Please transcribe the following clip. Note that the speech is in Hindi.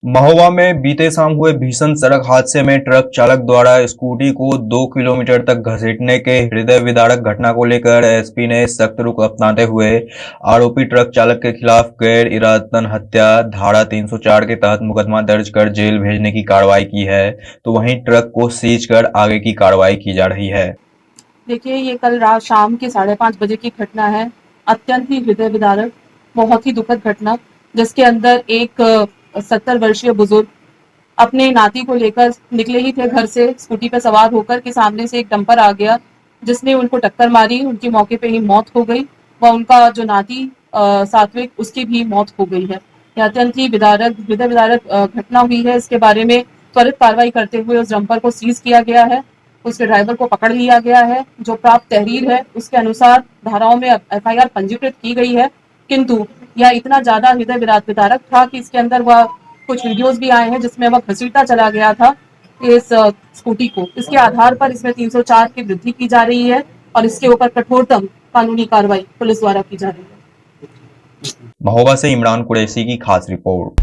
महोबा में बीते शाम हुए भीषण सड़क हादसे में ट्रक चालक द्वारा स्कूटी को 2 किलोमीटर तक घसीटने के हृदय विदारक घटना को लेकर एसपी ने सख्त रुख अपनाते हुए आरोपी ट्रक चालक के खिलाफ गैर इरादतन हत्या धारा 304 के तहत मुकदमा दर्ज कर जेल भेजने की कार्रवाई की है, तो वहीं ट्रक को सीज कर आगे की कार्रवाई की जा रही है। देखिए, ये कल रात शाम के 5:30 बजे की घटना है। अत्यंत ही हृदय विदारक, बहुत ही दुखद घटना, जिसके अंदर एक 70 वर्षीय बुजुर्ग अपने नाती को लेकर निकले ही थे घर से स्कूटी पर सवार होकर कि सामने से एक डंपर आ गया, जिसने उनको टक्कर मारी। उनकी मौके पे ही मौत हो गई व उनका जो नाती सात्विक, उसकी भी मौत हो गई है। यह अत्यंत ही विदारक हृदय विदारक घटना हुई है। इसके बारे में त्वरित कार्रवाई करते हुए उस डंपर को सीज किया गया है, उसके ड्राइवर को पकड़ लिया गया है। जो प्राप्त तहरीर है उसके अनुसार धाराओं में एफआईआर पंजीकृत की गई है, किंतु यह इतना ज्यादा हृदय विदारक था कि इसके अंदर वह कुछ वीडियोस भी आए हैं जिसमें वह घसीटता चला गया था इस स्कूटी को। इसके आधार पर इसमें 304 की वृद्धि की जा रही है और इसके ऊपर कठोरतम कानूनी कार्रवाई पुलिस द्वारा की जा रही है। महोबा से इमरान कुरैशी की खास रिपोर्ट।